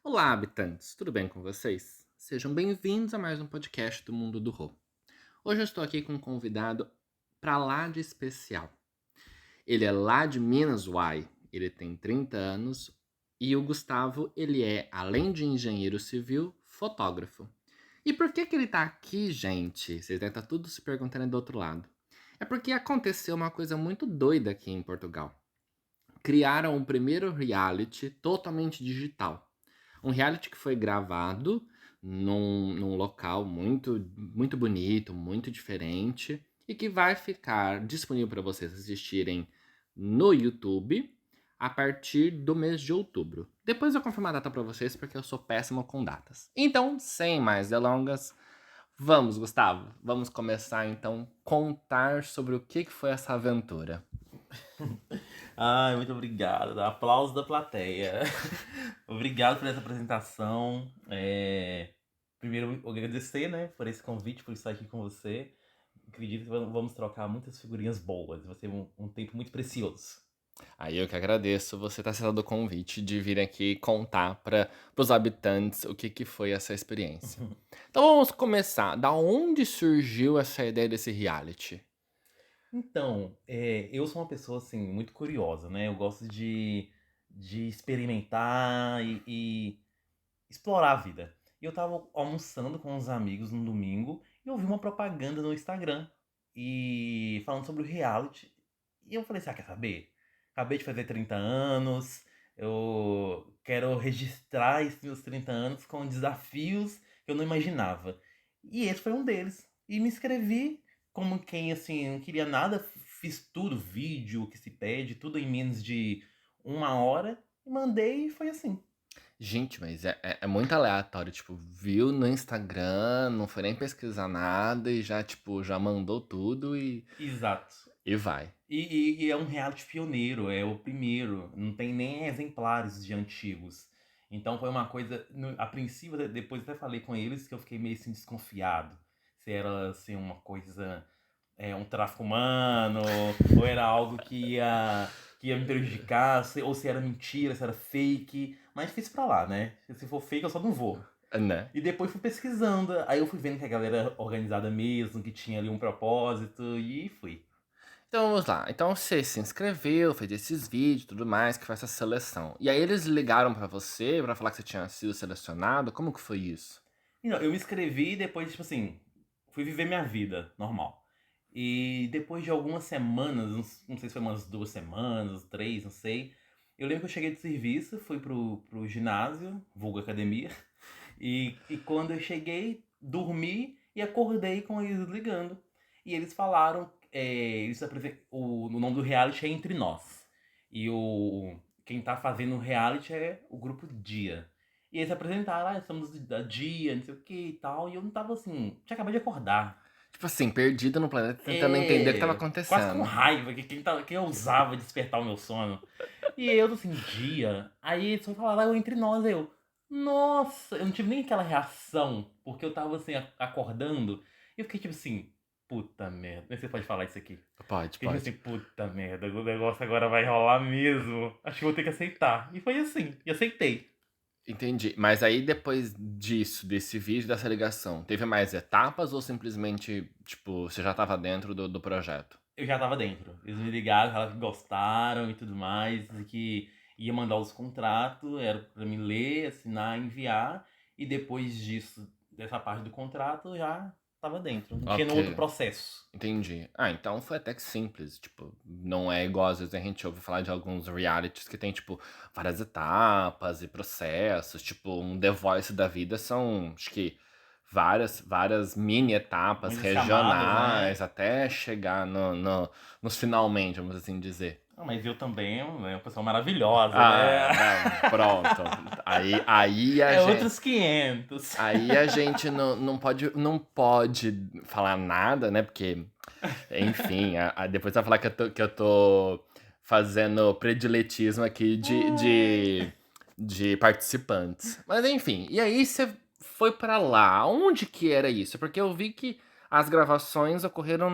Olá, habitantes, tudo bem com vocês? Sejam bem-vindos a mais um podcast do Mundo do Rô. Hoje eu estou aqui com um convidado pra lá de especial. Ele é lá de Minas Uai, ele tem 30 anos e o Gustavo, ele é, além de engenheiro civil, fotógrafo. E por que ele tá aqui, gente? Vocês devem estar tudo se perguntando aí do outro lado. É porque aconteceu uma coisa muito doida aqui em Portugal. Criaram o primeiro reality totalmente digital. Um reality que foi gravado num local muito bonito, muito diferente, e que vai ficar disponível para vocês assistirem no YouTube a partir do mês de outubro. Depois eu confirmo a data para vocês, porque eu sou péssimo com datas. Então, sem mais delongas, vamos, Gustavo. Vamos começar então contar sobre o que foi essa aventura. Ai, muito obrigado. Aplausos da plateia. Obrigado por essa apresentação. Primeiro, eu agradecer, né, por esse convite, por estar aqui com você. Acredito que vamos trocar muitas figurinhas boas. Vai ser um tempo muito precioso. Aí eu que agradeço você ter aceitado o convite de vir aqui contar para os habitantes o que foi essa experiência. Então vamos começar. Da onde surgiu essa ideia desse reality? Então, eu sou uma pessoa, assim, muito curiosa, né? Eu gosto de experimentar e explorar a vida. E eu tava almoçando com uns amigos no domingo e eu vi uma propaganda no Instagram e falando sobre o reality. E eu falei assim: ah, quer saber? Acabei de fazer 30 anos, eu quero registrar esses meus 30 anos com desafios que eu não imaginava. E esse foi um deles. E me inscrevi como quem, assim, não queria nada, fiz tudo, vídeo, o que se pede, tudo em menos de uma hora, e mandei e foi assim. Gente, mas é muito aleatório. Tipo, viu no Instagram, não foi nem pesquisar nada e já, tipo, já mandou tudo Exato. e vai. E é um reality pioneiro, é o primeiro, não tem nem exemplares de antigos. Então foi uma coisa, a princípio, depois até falei com eles que eu fiquei meio assim desconfiado. Se era assim uma coisa, um tráfico humano, ou era algo que ia me prejudicar, ou se era mentira, se era fake. Mas fiz pra lá, né? Se for fake eu só não vou. Né? E depois fui pesquisando, aí eu fui vendo que a galera era organizada mesmo, que tinha ali um propósito, e fui. Então vamos lá. Então você se inscreveu, fez esses vídeos e tudo mais, que foi essa seleção. E aí eles ligaram pra você pra falar que você tinha sido selecionado? Como que foi isso? E não, eu me inscrevi e depois, tipo assim, fui viver minha vida normal. E depois de algumas semanas, não sei se foi umas 2 semanas, 3, não sei. Eu lembro que eu cheguei do serviço, fui pro ginásio, vulgo academia. E quando eu cheguei, dormi e acordei com eles ligando. E eles falaram, o nome do reality é Entre Nós. E quem tá fazendo o reality é o grupo Dia. E eles apresentaram, estamos da Dia, não sei o que e tal. E eu não tava assim, tinha acabado de acordar. Tipo assim, perdido no planeta, tentando entender o que tava Quase com acontecendo. raiva, que quem ousava despertar o meu sono. E eu, assim, Dia. Aí eles só falaram, Entre Nós, eu. Nossa, eu não tive nem aquela reação, porque eu tava assim, acordando, e eu fiquei tipo assim, puta merda. Nem sei se pode falar isso aqui. Pode, Fiquei tipo pode. assim, puta merda, o negócio agora vai rolar mesmo. Acho que vou ter que aceitar. E foi assim, e aceitei. Entendi. Mas aí depois disso, desse vídeo, dessa ligação, teve mais etapas ou simplesmente, tipo, você já tava dentro do projeto? Eu já tava dentro. Eles me ligaram, falaram que gostaram e tudo mais, e que ia mandar os contratos, era pra me ler, assinar, enviar, e depois disso, dessa parte do contrato, eu já tava dentro. Não tinha no outro Ok, processo. entendi. Ah, então foi até que simples, tipo, não é igual às vezes a gente ouve falar de alguns realities que tem, tipo, várias etapas e processos, tipo, um The Voice da vida são, acho que, várias mini etapas Muitas chamadas, regionais né? até chegar nos finalmente, vamos assim dizer. Ah, mas eu também, né, uma pessoa maravilhosa, né? Ah, não, pronto. Aí a É gente. outros 500. Aí a gente não pode falar nada, né? Porque, enfim, depois vai falar que eu tô fazendo prediletismo aqui de, Ai. de, de participantes. Mas enfim, e aí você foi pra lá. Onde que era isso? Porque eu vi que as gravações ocorreram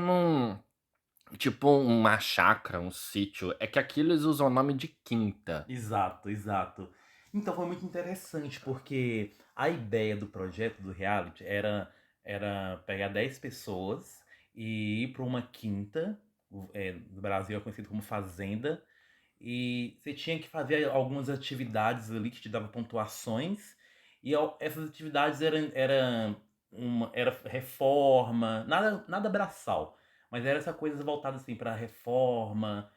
tipo, uma chácara, um sítio. É que aqui eles usam o nome de quinta. Exato, exato. Então foi muito interessante, porque a ideia do projeto do reality era pegar 10 pessoas e ir para uma quinta, no Brasil é conhecido como fazenda, e você tinha que fazer algumas atividades ali que te davam pontuações, e essas atividades era reforma, nada braçal, mas era essa coisa voltada assim para reforma,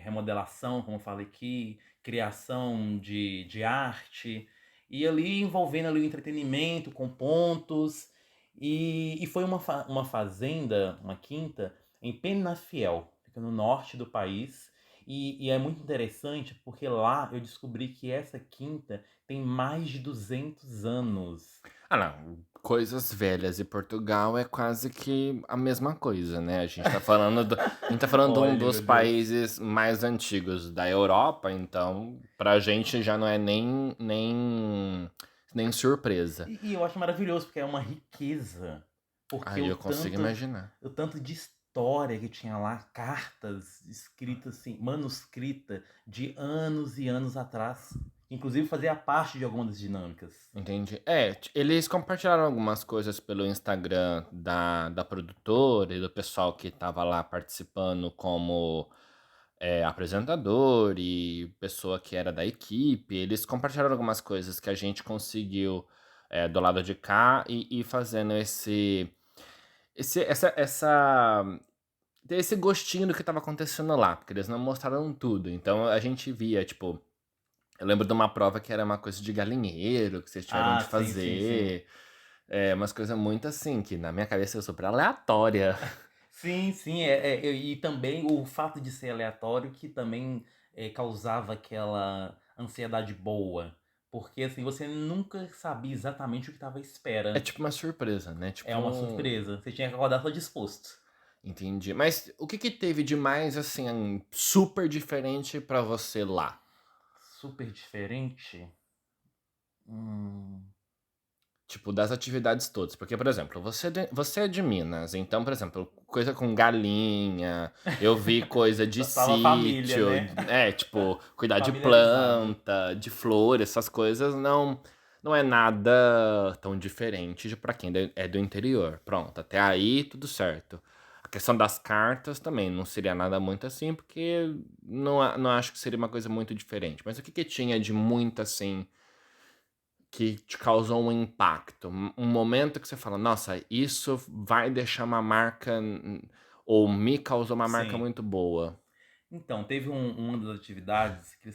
remodelação, como eu falei aqui, criação de arte, e ali envolvendo ali o entretenimento com pontos, e foi uma fazenda, uma quinta, em Penafiel, fica no norte do país, e é muito interessante porque lá eu descobri que essa quinta tem mais de 200 anos. Ah, não. Coisas velhas e Portugal é quase que a mesma coisa, né? A gente tá falando de um Olha, dos meu Deus. países mais antigos da Europa, então pra gente já não é nem surpresa. E eu acho maravilhoso, porque é uma riqueza. Porque Aí eu consigo imaginar. o tanto de história que tinha lá, cartas escritas assim, manuscrita de anos e anos atrás. Inclusive fazia parte de algumas das dinâmicas. Entendi. Eles compartilharam algumas coisas pelo Instagram da produtora e do pessoal que tava lá participando como apresentador e pessoa que era da equipe. Eles compartilharam algumas coisas que a gente conseguiu do lado de cá e fazendo esse, essa, ter esse gostinho do que tava acontecendo lá, porque eles não mostraram tudo. Então a gente via, tipo, eu lembro de uma prova que era uma coisa de galinheiro, que vocês tiveram Ah, de sim, sim, sim. fazer. Umas coisas muito assim, que na minha cabeça é super aleatória. Sim, sim, e também o fato de ser aleatório que também causava aquela ansiedade boa, porque assim, você nunca sabia exatamente o que estava à É espera. tipo uma surpresa, né? É Tipo, uma surpresa, você tinha que acordar só disposto. entendi. Mas o que que teve de mais, assim, super diferente pra você lá? Super diferente? Hum, Tipo, das atividades todas. Porque, por exemplo, você é de Minas, então, por exemplo, coisa com galinha, eu vi coisa de tava família, sítio, né? tipo, cuidar de Familiarizado. planta, de flor, essas coisas não é nada tão diferente de pra quem é do interior. Pronto, até aí tudo certo. A questão das cartas também não seria nada muito assim, porque não acho que seria uma coisa muito diferente. Mas o que que tinha de muito assim que te causou um impacto? Um momento que você fala: "Nossa, isso vai deixar uma marca, ou me causou uma marca Sim. muito boa". Então, teve uma das atividades que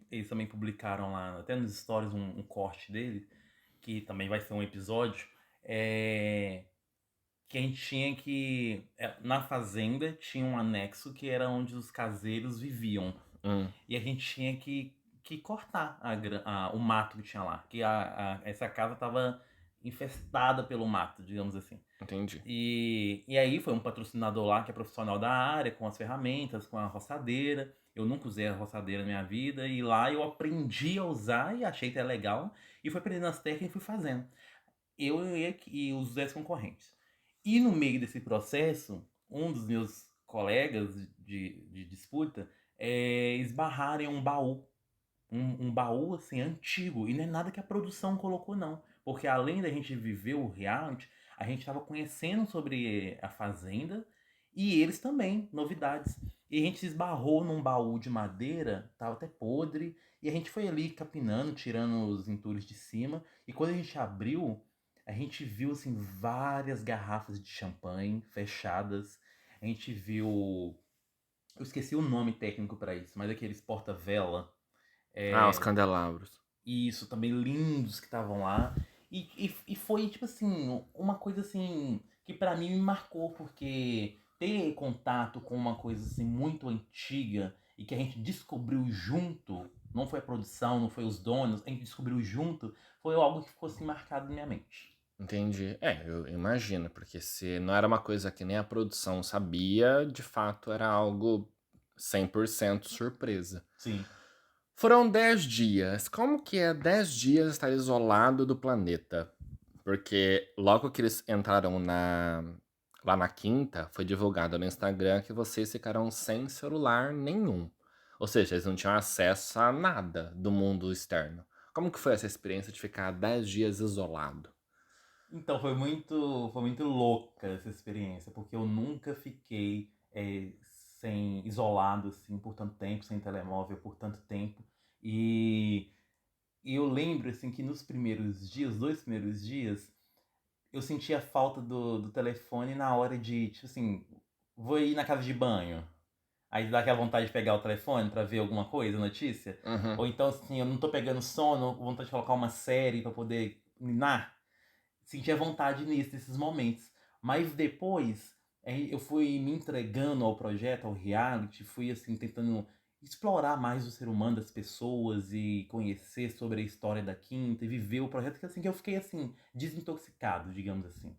eles também publicaram lá, até nos stories, um corte dele, que também vai ser um episódio, é, que a gente tinha que. Na fazenda tinha um anexo que era onde os caseiros viviam. Hum, E a gente tinha que cortar o mato que tinha lá. Que essa casa estava infestada pelo mato, digamos assim. entendi. E aí foi um patrocinador lá que é profissional da área, com as ferramentas, com a roçadeira. Eu nunca usei a roçadeira na minha vida, e lá eu aprendi a usar e achei até legal. E fui aprendendo as técnicas e fui fazendo. E os 10 concorrentes. E no meio desse processo, um dos meus colegas de disputa esbarraram em um baú. Um baú assim antigo. E não é nada que a produção colocou, não. Porque além da gente viver o reality, a gente estava conhecendo sobre a fazenda e eles também, novidades. E a gente se esbarrou num baú de madeira, tava até podre, e a gente foi ali capinando, tirando os entulhos de cima. E quando a gente abriu, a gente viu assim várias garrafas de champanhe fechadas. A gente viu, eu esqueci o nome técnico para isso, mas aqueles porta-vela, Ah, os é, candelabros. isso, também lindos que estavam lá. E foi, tipo assim, uma coisa assim que pra mim me marcou, porque ter contato com uma coisa assim muito antiga e que a gente descobriu junto, não foi a produção, não foi os donos, a gente descobriu junto, foi algo que ficou assim marcado na minha mente. Entendi. Eu imagino, porque se não era uma coisa que nem a produção sabia, de fato era algo 100% surpresa. Sim. Foram 10 dias. Como que é 10 dias estar isolado do planeta? Porque logo que eles entraram lá na quinta, foi divulgado no Instagram que vocês ficaram sem celular nenhum. Ou seja, eles não tinham acesso a nada do mundo externo. Como que foi essa experiência de ficar 10 dias isolado? Então, foi muito louca essa experiência, porque eu nunca fiquei sem isolado assim por tanto tempo, sem telemóvel por tanto tempo. E, e eu lembro assim que nos primeiros dias, 2 primeiros dias, eu sentia falta do telefone na hora de, tipo assim, vou ir na casa de banho. Aí dá aquela vontade de pegar o telefone pra ver alguma coisa, notícia. Uhum. Ou então, assim, eu não tô pegando sono, vontade de colocar uma série pra poder ninar. Sentia vontade nisso, nesses momentos. Mas depois, eu fui me entregando ao projeto, ao reality, fui, assim, tentando explorar mais o ser humano das pessoas e conhecer sobre a história da Quinta e viver o projeto, que assim, que eu fiquei, assim, desintoxicado, digamos assim.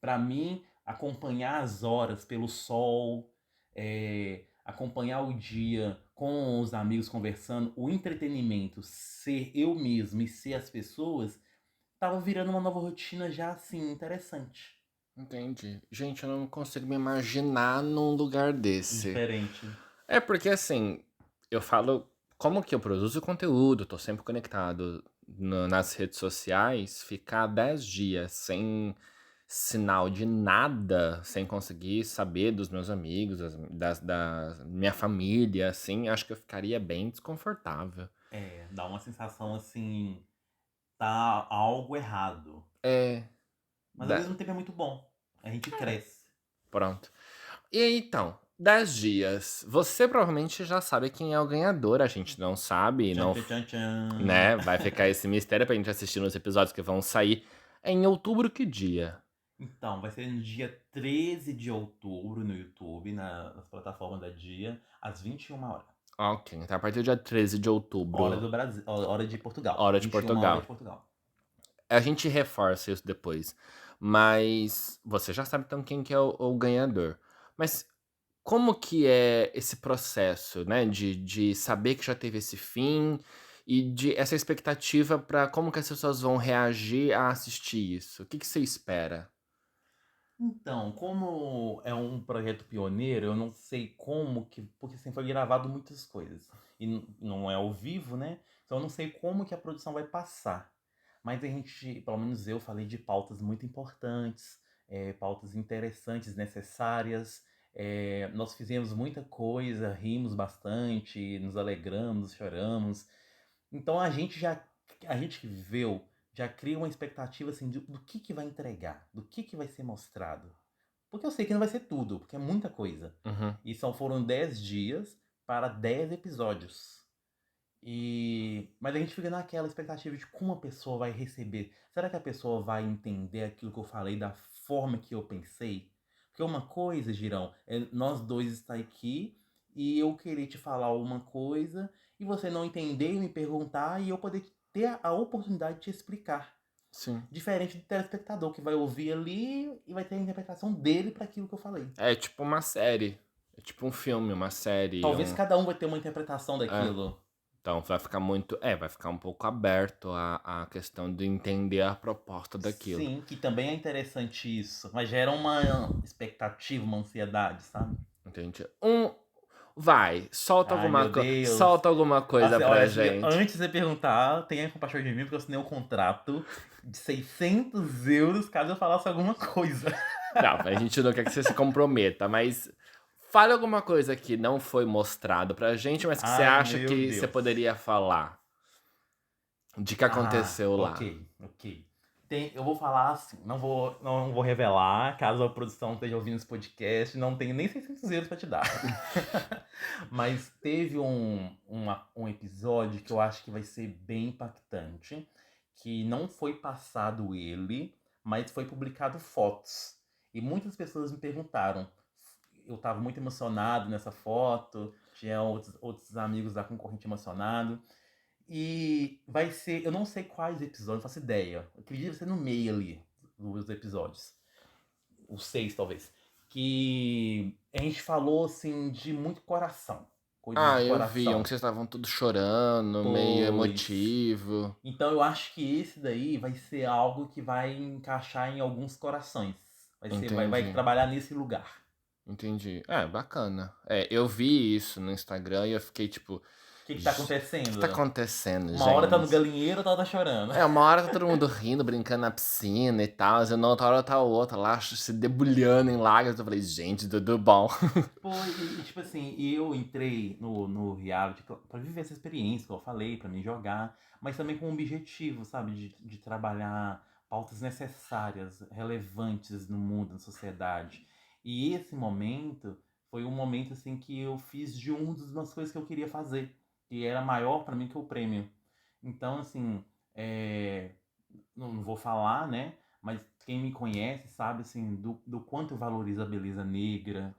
Para mim, acompanhar as horas pelo sol, acompanhar o dia com os amigos conversando, o entretenimento, ser eu mesmo e ser as pessoas, tava virando uma nova rotina já assim, interessante. Entendi. Gente, eu não consigo me imaginar num lugar desse. Diferente. É porque assim, eu falo como que eu produzo conteúdo, tô sempre conectado nas redes sociais, ficar 10 dias sem sinal de nada, sem conseguir saber dos meus amigos, da minha família, assim, acho que eu ficaria bem desconfortável. Dá uma sensação assim, tá algo errado. É, Mas ao da- mesmo tempo é muito bom. A gente cresce. pronto. E aí, então, 10 dias. Você provavelmente já sabe quem é o ganhador, a gente não sabe, Tchan, não, tchan, tchan, tchan. né? Vai ficar esse mistério pra gente assistir nos episódios que vão sair. É em outubro, que dia? Então, vai ser no dia 13 de outubro no YouTube, nas plataformas da Dia, às 21 horas. Ok, então a partir do dia 13 de Hora outubro, do Brasil, hora de Portugal. hora de 21 horas de Portugal. Portugal. A gente reforça isso depois. Mas você já sabe então quem que é o ganhador. Mas como que é esse processo, né? De saber que já teve esse fim e de essa expectativa para como que as pessoas vão reagir a assistir isso? O que que você espera? Então, como é um projeto pioneiro, eu não sei como que, porque assim foi gravado muitas coisas e não é ao vivo, né? Então eu não sei como que a produção vai passar. Mas a gente, pelo menos eu falei de pautas muito importantes, pautas interessantes, necessárias. Nós fizemos muita coisa, rimos bastante, nos alegramos, choramos. Então a gente que viveu, já cria uma expectativa assim do que vai entregar, do que vai ser mostrado. Porque eu sei que não vai ser tudo, porque é muita coisa. Uhum. E foram 10 dias para 10 episódios. Mas a gente fica naquela expectativa de como a pessoa vai receber. Será que a pessoa vai entender aquilo que eu falei da forma que eu pensei? Porque uma coisa, Girão, é nós dois estar aqui e eu querer te falar uma coisa e você não entender e me perguntar e eu poder ter a oportunidade de te explicar. Sim. Diferente do telespectador que vai ouvir ali e vai ter a interpretação dele para aquilo que eu falei. É tipo uma série. É tipo um filme, uma série, Talvez cada um vai ter uma interpretação É. daquilo. Então vai ficar muito. Vai ficar um pouco aberto a questão de entender a proposta daquilo. Sim, que também é interessante isso, mas gera uma expectativa, uma ansiedade, sabe? Entende? Solta Ai, meu Deus. solta alguma coisa Assim, olha, pra assim, gente. antes de você perguntar, tenha compaixão de mim, porque eu assinei um contrato de 600 euros caso eu falasse alguma coisa. Não, a gente não quer que você se comprometa, mas fale alguma coisa que não foi mostrado pra gente, mas que você Ai, acha meu que você Deus. poderia falar de que aconteceu lá. Ok. Eu vou falar assim, não vou revelar, caso a produção esteja ouvindo esse podcast, não tenho nem 600 euros pra te dar. Mas teve um episódio que eu acho que vai ser bem impactante, que não foi passado ele, mas foi publicado fotos. E muitas pessoas me perguntaram, eu estava muito emocionado nessa foto, tinha outros amigos da concorrente emocionado. E vai ser, eu não sei quais episódios, não faço ideia. Eu acredito que vai ser no meio ali dos episódios. Os 6, talvez. Que a gente falou, assim, de muito coração. Coisas Ah, de eu vi, um coração. que vocês estavam todos chorando, meio Pois. emotivo. Então eu acho que esse daí vai ser algo que vai encaixar em alguns corações. Vai Entendi. trabalhar nesse lugar. Entendi. É, bacana. Eu vi isso no Instagram e eu fiquei tipo, que tá O que tá acontecendo? acontecendo, Uma hora tá no gente? galinheiro, outra hora tá chorando. Uma hora tá todo mundo rindo, brincando na piscina e tal, e na outra hora tá o outro lá se debulhando em lágrimas. Eu falei, gente, tudo bom. Foi, tipo assim, eu entrei no reality pra viver essa experiência, que eu falei, pra me jogar, mas também com o objetivo, sabe, de trabalhar pautas necessárias, relevantes no mundo, na sociedade. E esse momento foi um momento, assim, que eu fiz de das coisas que eu queria fazer, que era maior pra mim que o prêmio. Então, assim, é, não vou falar, né? Mas quem me conhece sabe assim do quanto eu valorizo a beleza negra.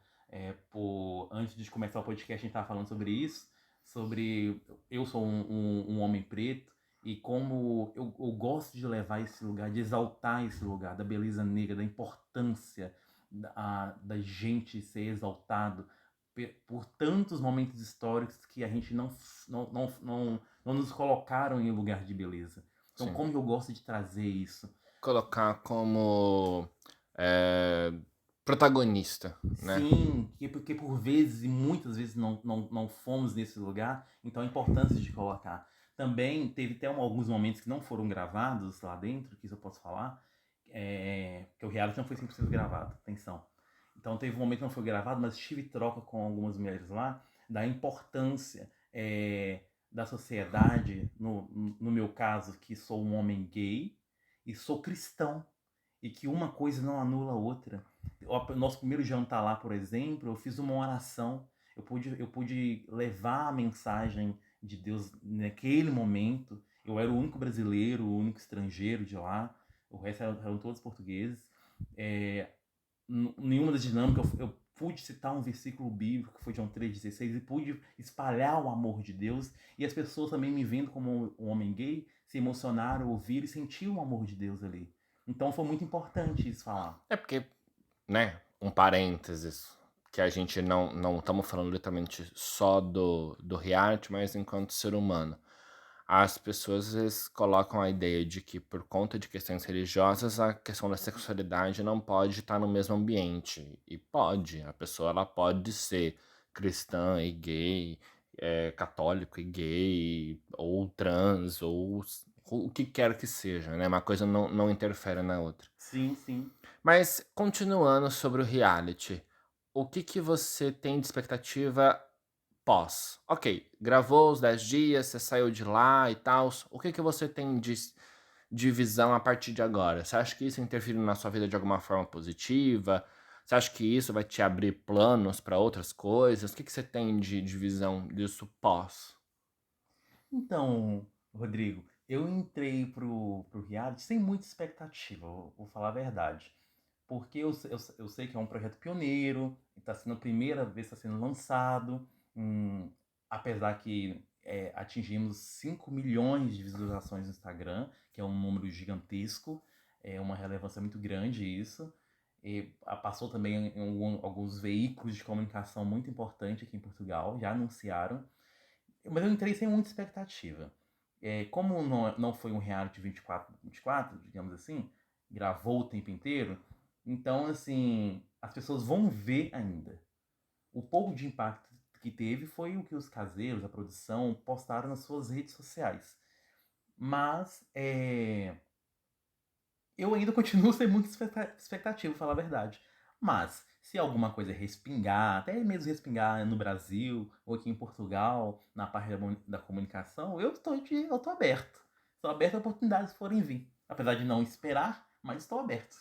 Antes de começar o podcast, a gente estava falando sobre isso, sobre eu sou um homem preto e como eu gosto de levar esse lugar, de exaltar esse lugar da beleza negra, da importância da gente ser exaltado por tantos momentos históricos que a gente não nos colocaram em lugar de beleza. Então, Sim. como eu gosto de trazer isso? Colocar como é, protagonista, né? Sim, porque por vezes e muitas vezes não fomos nesse lugar, então a importância de colocar. Também teve até alguns momentos que não foram gravados lá dentro, que isso eu posso falar, que o reality não foi 100% gravado, atenção. Então teve um momento que não foi gravado, mas tive troca com algumas mulheres lá, da importância da sociedade, no meu caso, que sou um homem gay e sou cristão, e que uma coisa não anula a outra. Nosso primeiro jantar lá, por exemplo, eu fiz uma oração. Eu pude levar a mensagem de Deus naquele momento. Eu era o único brasileiro, o único estrangeiro de lá. O resto eram todos portugueses. É, Nenhuma das dinâmicas eu pude citar um versículo bíblico que foi João 3,16 e pude espalhar o amor de Deus. E as pessoas também me vendo como um homem gay se emocionaram, ouviram e sentiram o amor de Deus ali. Então foi muito importante isso falar. É porque, né, um parênteses, que a gente não estamos falando literalmente só do reality, mas enquanto ser humano. As pessoas às vezes colocam a ideia de que por conta de questões religiosas a questão da sexualidade não pode estar no mesmo ambiente. E pode, a pessoa ela pode ser cristã e gay, católico e gay, ou trans, ou o que quer que seja, né? Uma coisa não interfere na outra. Sim, sim. Mas continuando sobre o reality, o que você tem de expectativa pós? Ok, gravou os 10 dias, você saiu de lá e tal. O que você tem de visão a partir de agora? Você acha que isso interfere na sua vida de alguma forma positiva? Você acha que isso vai te abrir planos para outras coisas? O que você tem de visão disso pós? Então, Rodrigo, eu entrei pro reality sem muita expectativa, vou falar a verdade. Porque eu sei que é um projeto pioneiro, está sendo a primeira vez que está sendo lançado, apesar que atingimos 5 milhões de visualizações no Instagram, que é um número gigantesco, é uma relevância muito grande isso. E passou também em alguns veículos de comunicação muito importantes aqui em Portugal, já anunciaram. Mas eu entrei sem muita expectativa. Como não foi um reality 24/24, digamos assim, gravou o tempo inteiro, então, assim, as pessoas vão ver ainda. O pouco de impacto que teve foi o que os caseiros, a produção, postaram nas suas redes sociais. Mas eu ainda continuo sem muita expectativa, falar a verdade. Mas, se alguma coisa respingar, até mesmo respingar no Brasil ou aqui em Portugal, na parte da comunicação, eu tô aberto. Estou aberto a oportunidades que forem vir. Apesar de não esperar, mas estou aberto.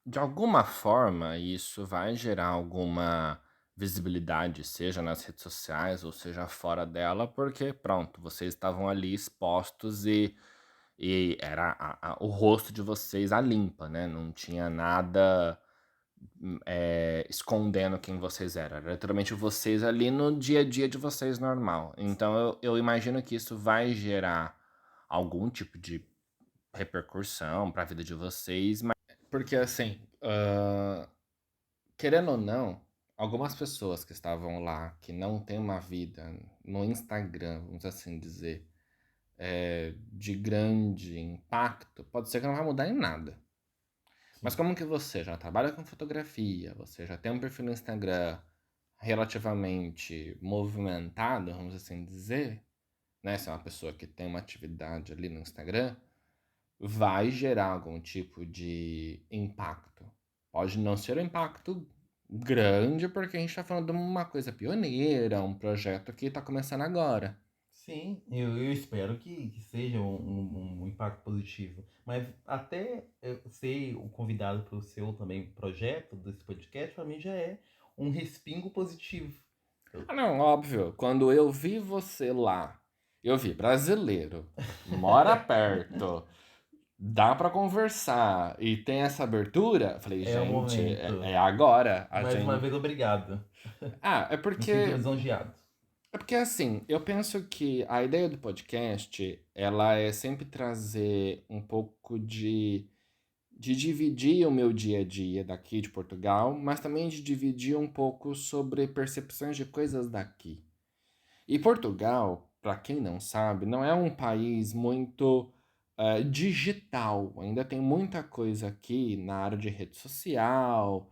De alguma forma, isso vai gerar alguma visibilidade, seja nas redes sociais ou seja fora dela, porque pronto, vocês estavam ali expostos e era o rosto de vocês a limpa, né? Não tinha nada escondendo quem vocês eram. Era literalmente vocês ali no dia a dia de vocês normal. Então eu imagino que isso vai gerar algum tipo de repercussão para a vida de vocês, mas porque assim, querendo ou não, algumas pessoas que estavam lá, que não têm uma vida no Instagram, vamos assim dizer, de grande impacto, pode ser que não vai mudar em nada. Mas Sim. como que você já trabalha com fotografia, você já tem um perfil no Instagram, relativamente movimentada, vamos assim dizer, né? Se é uma pessoa que tem uma atividade ali no Instagram, vai gerar algum tipo de impacto. Pode não ser um impacto grande, porque a gente está falando de uma coisa pioneira, um projeto que está começando agora. Sim, eu espero que seja um impacto positivo. Mas até eu ser o convidado para o seu também projeto desse podcast, para mim já é um respingo positivo. Eu- Ah, não, óbvio. Quando eu vi você lá, eu vi brasileiro, mora perto, dá pra conversar e tem essa abertura, eu falei, É o gente, momento. é agora. A Mais uma gente. vez, obrigado. Ah, Me sinto lisonjeado. é porque assim, eu penso que a ideia do podcast, ela é sempre trazer um pouco de dividir o meu dia a dia daqui de Portugal, mas também de dividir um pouco sobre percepções de coisas daqui. E Portugal, para quem não sabe, não é um país muito digital. Ainda tem muita coisa aqui na área de rede social,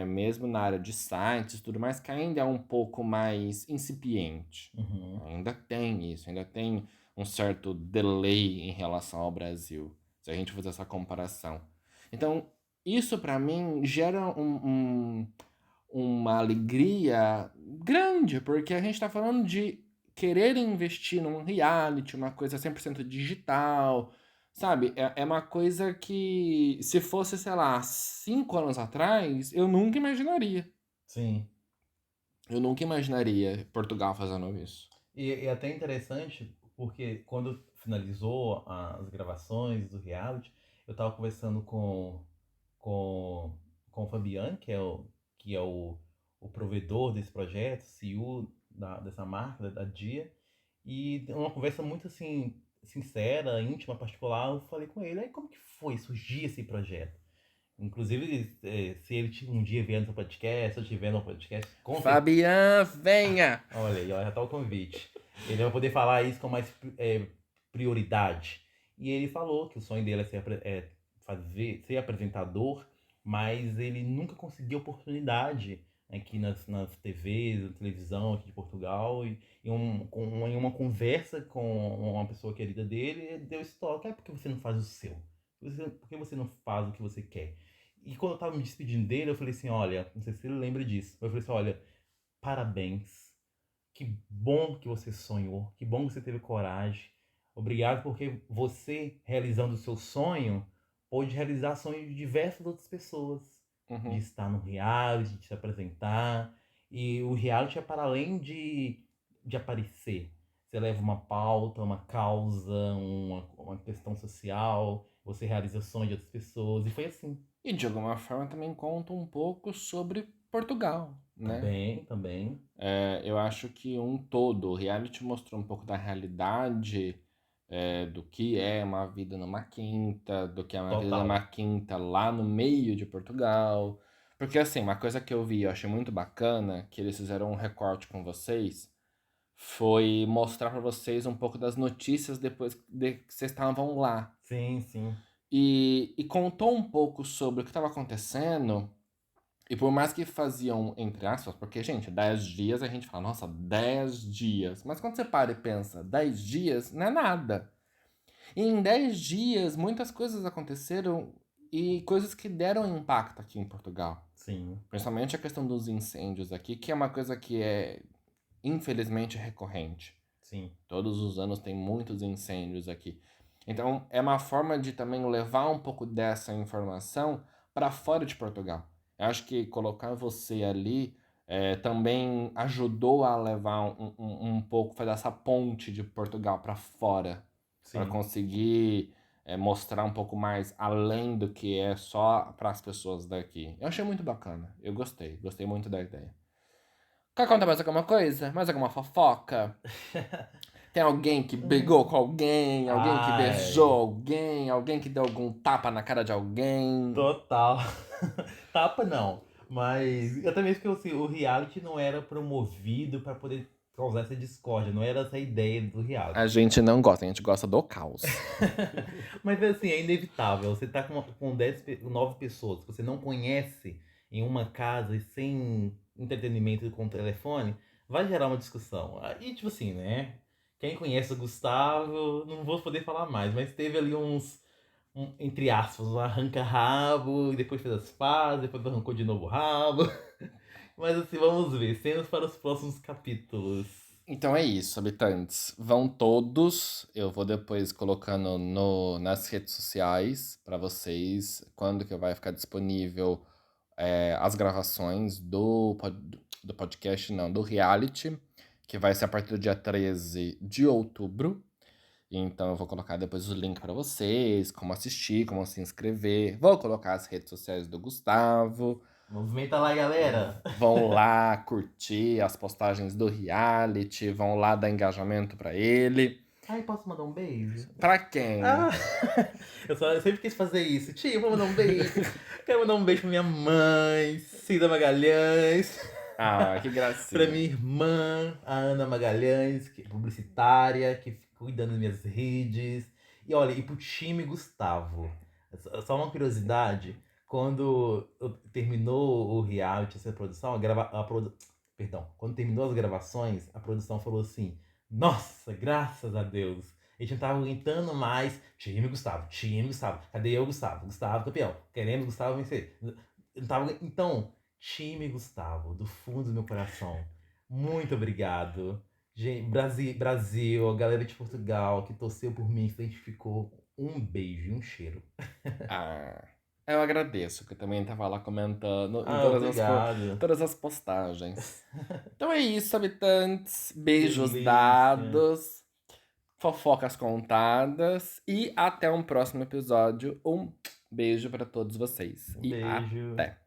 mesmo na área de sites e tudo mais, que ainda é um pouco mais incipiente. Uhum. Ainda tem isso, ainda tem um certo delay em relação ao Brasil, se a gente fizer essa comparação. Então, isso para mim gera uma alegria grande, porque a gente está falando de querer investir num reality, uma coisa 100% digital, sabe? É uma coisa que, se fosse, sei lá, 5 anos atrás, eu nunca imaginaria. Sim. Eu nunca imaginaria Portugal fazendo isso. E é até interessante, porque quando finalizou as gravações do reality, eu tava conversando com, com o Fabiano, que é o provedor desse projeto, CEO dessa marca, da Dia, e uma conversa muito assim, sincera, íntima, particular, eu falei com ele, aí como que foi surgir esse projeto? Inclusive, se ele um dia vier no seu podcast, se eu tiver no podcast, com certeza. Fabian, venha! Olha aí, ó, já tá o convite. Ele vai poder falar isso com mais prioridade. E ele falou que o sonho dele é ser apresentador, mas ele nunca conseguiu oportunidade aqui nas TVs, na televisão aqui de Portugal. Em uma conversa com uma pessoa querida dele, ele deu esse toque. Por que você não faz o seu? Por que você não faz o que você quer? E quando eu tava me despedindo dele, eu falei assim, olha, não sei se ele lembra disso, eu falei assim, olha, parabéns. Que bom que você sonhou, que bom que você teve coragem. Obrigado porque você, realizando o seu sonho, pôde realizar sonhos de diversas outras pessoas. De Uhum. estar no reality, de se apresentar. E o reality é para além de aparecer. Você leva uma pauta, uma causa, uma questão social, você realiza sonhos de outras pessoas. E foi assim. E de alguma forma também conta um pouco sobre Portugal, né? Também, também. Eu acho que um todo, o reality mostrou um pouco da realidade do que é uma vida numa quinta, do que é uma vida numa Total. quinta lá no meio de Portugal. Porque assim, uma coisa que eu vi, eu achei muito bacana, que eles fizeram um recorte com vocês, foi mostrar pra vocês um pouco das notícias depois de que vocês estavam lá. Sim, sim. E contou um pouco sobre o que estava acontecendo. E por mais que faziam, entre aspas, porque, gente, 10 dias a gente fala, nossa, 10 dias. Mas quando você para e pensa, 10 dias não é nada. E em 10 dias, muitas coisas aconteceram e coisas que deram impacto aqui em Portugal. Sim, Principalmente a questão dos incêndios aqui, que é uma coisa que é, infelizmente, recorrente. sim. Todos os anos tem muitos incêndios aqui. Então, é uma forma de também levar um pouco dessa informação para fora de Portugal. Eu acho que colocar você ali também ajudou a levar um pouco, fazer essa ponte de Portugal para fora, para Sim. conseguir mostrar um pouco mais além do que é só para as pessoas daqui. Eu achei muito bacana. Eu gostei muito da ideia. Quer contar mais alguma coisa? Mais alguma fofoca? Tem alguém que brigou com alguém, alguém que beijou Ai, alguém, alguém que deu algum tapa na cara de alguém. total. Tapa não. Mas eu também acho que assim, o reality não era promovido pra poder causar essa discórdia. Não era essa a ideia do A reality. gente não gosta, a gente gosta do caos. Mas assim, é inevitável. Você tá com 9 pessoas que você não conhece em uma casa e sem entretenimento com o telefone, vai gerar uma discussão. Aí, tipo assim, né? Quem conhece o Gustavo, não vou poder falar mais, mas teve ali entre aspas, um arranca-rabo, e depois fez as pazes, depois arrancou de novo o rabo. Mas assim, vamos ver, cenas para os próximos capítulos. Então é isso, habitantes. Vão todos. Eu vou depois colocando nas redes sociais para vocês quando que vai ficar disponível as gravações do podcast, não, do reality, que vai ser a partir do dia 13 de outubro. Então eu vou colocar depois o link para vocês, como assistir, como se inscrever. Vou colocar as redes sociais do Gustavo. Movimenta lá, galera! Vão lá curtir as postagens do reality, vão lá dar engajamento pra ele. Ai, posso mandar um beijo? Pra quem? Ah, eu sempre quis fazer isso. Tio, vou mandar um beijo. Quero mandar um beijo pra minha mãe, Cida Magalhães. Ah, que Pra gracinha. minha irmã, a Ana Magalhães, que é publicitária, que cuida das minhas redes. E olha, e pro time Gustavo. Só uma curiosidade, quando terminou o reality, essa produção, perdão, quando terminou as gravações, a produção falou assim: Nossa, graças a Deus, a gente não tava aguentando mais. Time Gustavo, cadê eu, Gustavo? Gustavo campeão, queremos Gustavo vencer. Eu não tava... Então, time Gustavo, do fundo do meu coração, muito obrigado. Gente, Brasil, a galera de Portugal que torceu por mim, se identificou. Um beijo e um cheiro. Ah, eu agradeço, que eu também tava lá comentando em Obrigado. todas as postagens. Então é isso, habitantes. Beijos Delícia. dados, fofocas contadas e até um próximo episódio. Um beijo pra todos vocês Um e beijo. até!